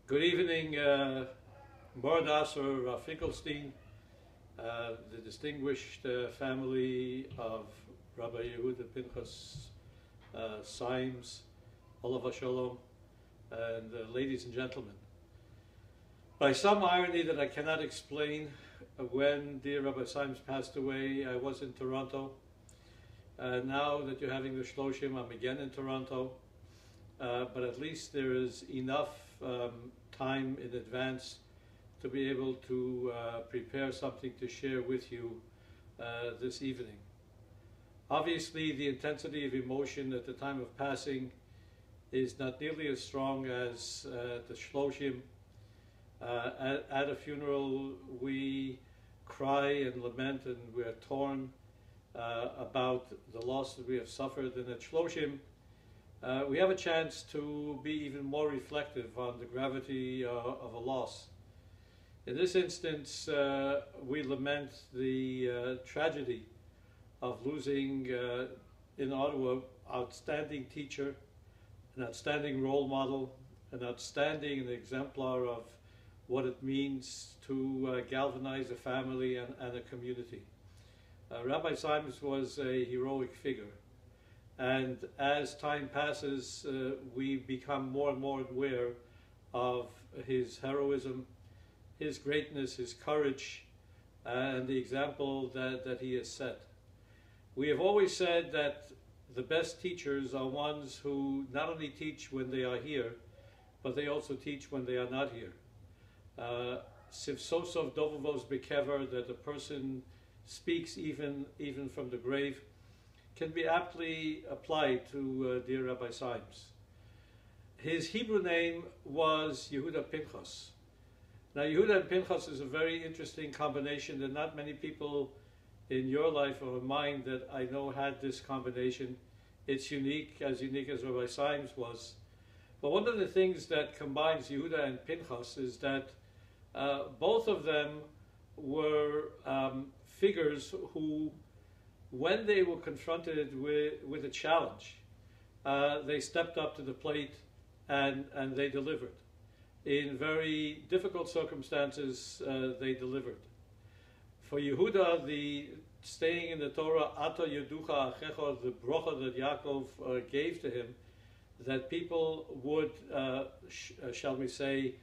Good evening, Mordas or Finkelstein, the distinguished family of Rabbi Yehuda Pinchas Symes, Olav Shalom, and ladies and gentlemen. By some irony that I cannot explain, when dear Rabbi Symes passed away, I was in Toronto. Now that you're having the Shloshim, I'm again in Toronto. But at least there is enough time in advance to be able to prepare something to share with you this evening. Obviously, the intensity of emotion at the time of passing is not nearly as strong as the Shloshim. At a funeral, we cry and lament, and we are torn about the loss that we have suffered. And at Shloshim, we have a chance to be even more reflective on the gravity of a loss. In this instance, we lament the tragedy of losing in Ottawa an outstanding teacher, an outstanding role model, an outstanding and exemplar of what it means to galvanize a family and a community. Rabbi Symes was a heroic figure. And as time passes, we become more and more aware of his heroism, his greatness, his courage, and the example that he has set. We have always said that the best teachers are ones who not only teach when they are here, but they also teach when they are not here. Sivsosov dovavos bekever, that a person speaks even from the grave, can be aptly applied to dear Rabbi Symes. His Hebrew name was Yehuda Pinchas. Now, Yehuda and Pinchas is a very interesting combination. There are not many people in your life or mine that I know had this combination. It's unique as Rabbi Symes was. But one of the things that combines Yehuda and Pinchas is that both of them were figures who, when they were confronted with a challenge, they stepped up to the plate and they delivered. In very difficult circumstances, they delivered. For Yehuda, the staying in the Torah, Ata Yeducha Achecha, the bracha that Yaakov gave to him, that people would, shall we say,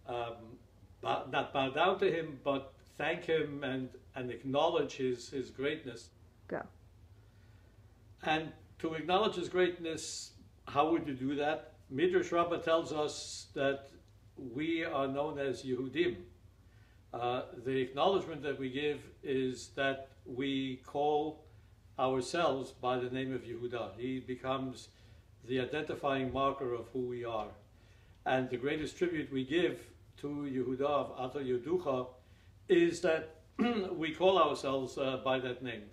not bow down to him, but thank him and acknowledge his greatness. Go. And to acknowledge his greatness, how would you do that? Midrash Rabbah tells us that we are known as Yehudim. The acknowledgement that we give is that we call ourselves by the name of Yehuda. He becomes the identifying marker of who we are. And the greatest tribute we give to Yehuda of Ata Yeducha is that we call ourselves by that name.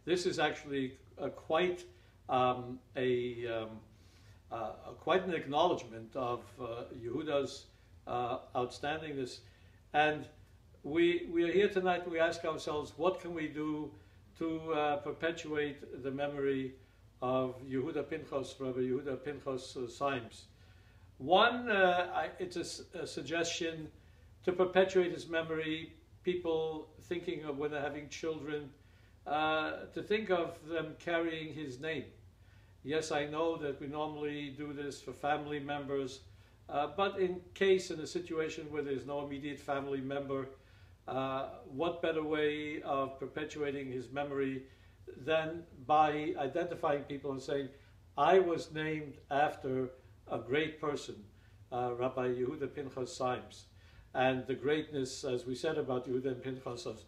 This is actually quite an acknowledgement of Yehuda's outstandingness. And we are here tonight, we ask ourselves, what can we do to perpetuate the memory of Yehuda Pinchas, Rabbi Yehuda Pinchas Symes? One, it's a suggestion to perpetuate his memory. People thinking of when they're having children, to think of them carrying his name. Yes, I know that we normally do this for family members, but in a situation where there's no immediate family member, what better way of perpetuating his memory than by identifying people and saying, I was named after a great person, Rabbi Yehuda Pinchas Symes. And the greatness, as we said about Yehuda and Pinchas, of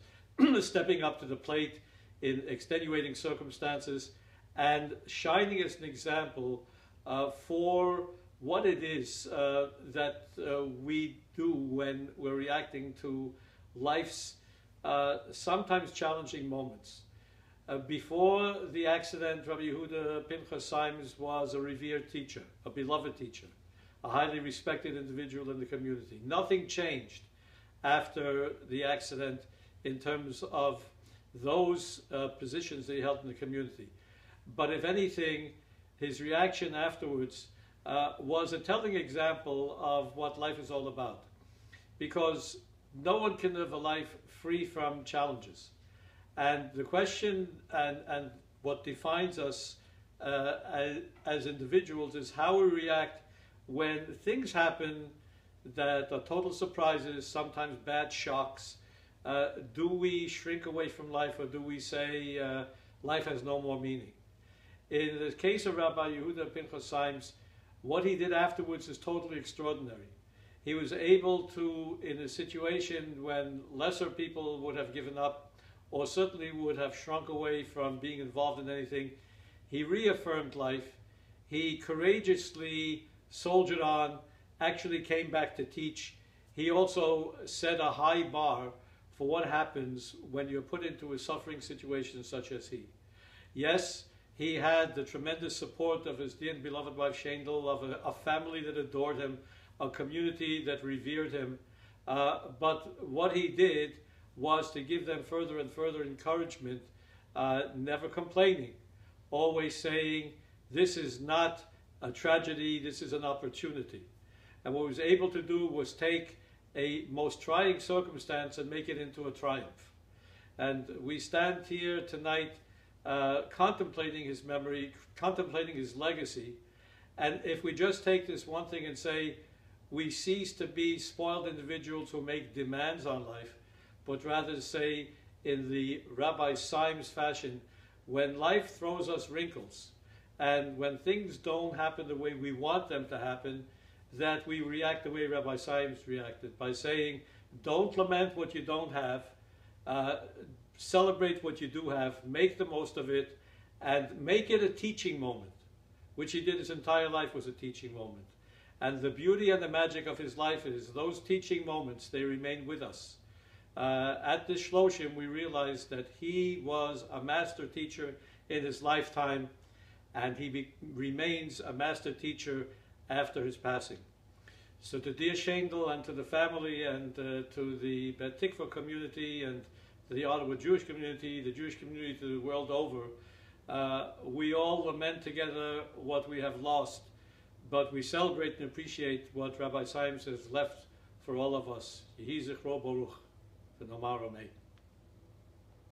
stepping up to the plate in extenuating circumstances and shining as an example for what it is that we do when we're reacting to life's sometimes challenging moments. Before the accident, Rabbi Yehuda Pinchas Symes was a revered teacher, a beloved teacher, a highly respected individual in the community. Nothing changed after the accident in terms of those positions that he held in the community. But if anything, his reaction afterwards was a telling example of what life is all about. Because no one can live a life free from challenges. And the question and what defines us as individuals is how we react when things happen that are total surprises, sometimes bad shocks. Do we shrink away from life, or do we say life has no more meaning? In the case of Rabbi Yehuda Pinchas Symes, what he did afterwards is totally extraordinary. He was able to, in a situation when lesser people would have given up, or certainly would have shrunk away from being involved in anything, he reaffirmed life. He courageously soldiered on, actually came back to teach. He also set a high bar for what happens when you're put into a suffering situation such as he. Yes, he had the tremendous support of his dear and beloved wife Shendel, of a family that adored him, a community that revered him. But what he did was to give them further and further encouragement, never complaining, always saying, this is not a tragedy, this is an opportunity. And what he was able to do was take a most trying circumstance and make it into a triumph. And we stand here tonight contemplating his memory, contemplating his legacy. And if we just take this one thing and say, we cease to be spoiled individuals who make demands on life, but rather say, in the Rabbi Symes fashion, when life throws us wrinkles, and when things don't happen the way we want them to happen, that we react the way Rabbi Symes reacted, by saying, don't lament what you don't have, celebrate what you do have, make the most of it, and make it a teaching moment, which he did his entire life was a teaching moment. And the beauty and the magic of his life is those teaching moments, they remain with us. At this Shloshim, we realized that he was a master teacher in his lifetime, and he remains a master teacher after his passing. So to dear Shendel and to the family and to the Bet Tikva community and the Ottawa Jewish community, the Jewish community the world over, we all lament together what we have lost, but we celebrate and appreciate what Rabbi Symes has left for all of us. Yehi Zichro Baruch, the Nomar Amen.